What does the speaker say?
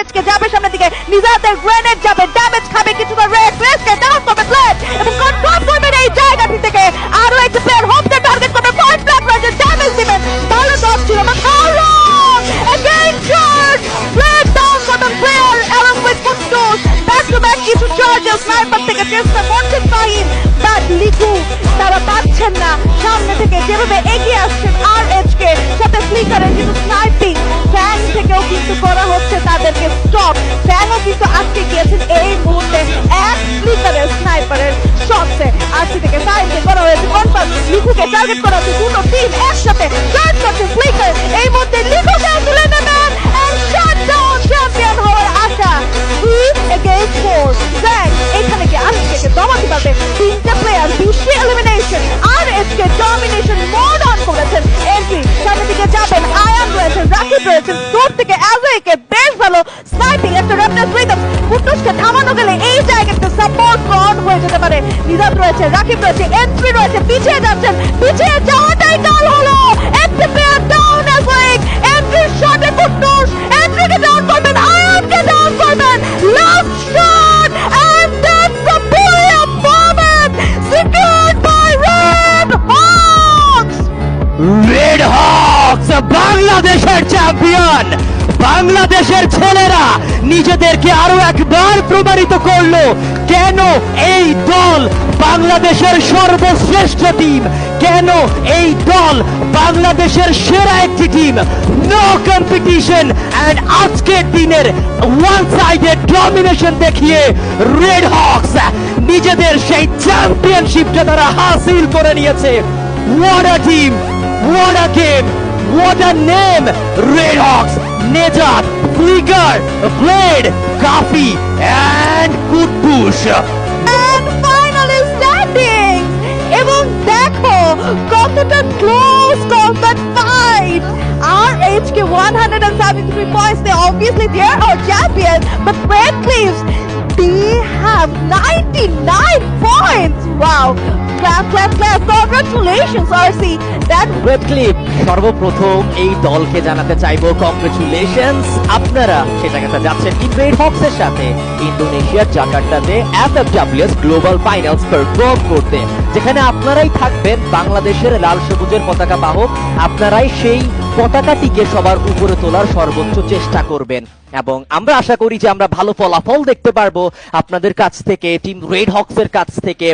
আরএচকে যাবে সামনের দিকে, নিজাতের গ্রেনেড যাবে, ড্যামেজ খাবে কিছুটা, রেড রেসকে ডাউন করবে প্লেট এবং কনফার্ম করবেন এই জায়গাটি থেকে। আরো একটা প্লেয়ার হোপকে টার্গেট করবে, পয়েন্ট ব্ল্যাক রয়েছে, ড্যামেজ দিবেন, ভালো ডট ছিল না, again charge, প্লেট ডাউন করবেন player along with কুট্টুস, back to back কিছু চার্জেস স্নাইপার থেকে চেষ্টা করছেন ফাহিম, বাট লিকু তারা পাচ্ছেন না সামনে থেকে যেভাবে এগিয়ে আসছেন আরএচকে সাথে ফ্লিকারের কিন্তু স্নাইপিং ফ্যান থেকেও কিন্তু করা হচ্ছে তাদেরকে স্টপ। ফ্যানও কিন্তু আটকে গিয়েছেন এই মুহূর্তে এক ফ্লিকারের স্নাইপারের শটসে। আরসি থেকে ফাহিমকে করা হয়েছে কনফার্ম, লিকুকে টার্গেট করা হচ্ছে, দুটো টিম একসাথে চার্জ করছে, ফ্লিকার এই মুহূর্তে লিকুকে তুলে নেবেন এন্ড শাট ডাউন চ্যাম্পিয়ন হওয়ার আশা 3 against 4। দেখ এখানে কি আরএচকে দমাতে পারবে? তিনটা player 20 elimination, আরএচকে domination mode on করেছেন। এন্ট্রি সামনের দিকে যাবেন, আয়ান রয়েছে, রাকিব রয়েছে, দূর থেকে অ্যাজেকে বেশ ভালো স্নাইপিং, একটা র্যাপটার রিদম, কুট্টুসকে থামানো গেলে এই জায়গাতে সাপোর্ট গড হয়ে যেতে পারে। নিজাত রয়েছে, রাকিব রয়েছে, এন্ট্রি রয়েছে, পিছিয়ে যাচ্ছেন, পিছিয়ে যাওয়াটাই কাল হলো। একটা player down as like entry শটে কুট্টুস এন্ট্রিকে ডাউন করবেন, আয়ানকে ডাউন করবেন, last shot and that's the brilliant moment secured by Red Hawks! Red Hawks বাংলাদেশের চ্যাম্পিয়ন। বাংলাদেশের ছেলেরা নিজেদেরকে আরো একবার প্রমাণিত করলো কেন এই দল বাংলাদেশের সর্বশ্রেষ্ঠ টিম, কেন এই দল বাংলাদেশের সেরা একটি টিম। নো কম্পিটিশন এন্ড আজকের দিনের ওয়ান সাইডেড ডমিনেশন দেখিয়ে রেড হকস নিজেদের সেই চ্যাম্পিয়নশিপটা তারা হাসিল করে নিয়েছে। What a team! What a game! What a name! Red Hawks, Nejat, Flicker, Blade, Kafi, and Kutush. And finally standing! এবং দেখো কতটা close combat fight. আরএচকে 173 points, they obviously they are champions, but Red Cliffs they have 99 points. Wow! Clap, clap, clap. Congratulations, RC. That red cliff সর্বপ্রথম এই দলকে জানাতে চাইবো congratulations. আপনারা সে জায়গাটা যাচ্ছেন টিম রেড হকস এর সাথে ইন্দোনেশিয়ার জাকার্তাতে এফএফডব্লিউএস গ্লোবাল ফাইনালস পারফর্ম করতে, যেখানে আপনারাই থাকবেন বাংলাদেশের লাল সবুজের পতাকা বাহক। আপনারাই সেই পতাকাটিকে সবার উপরে তোলার সর্বোচ্চ চেষ্টা করবেন এবং আমরা আশা করি যে আমরা ভালো ফলাফল দেখতে পারবো আপনাদের কাছ থেকে, টিম রেড হকস এর কাছ থেকে।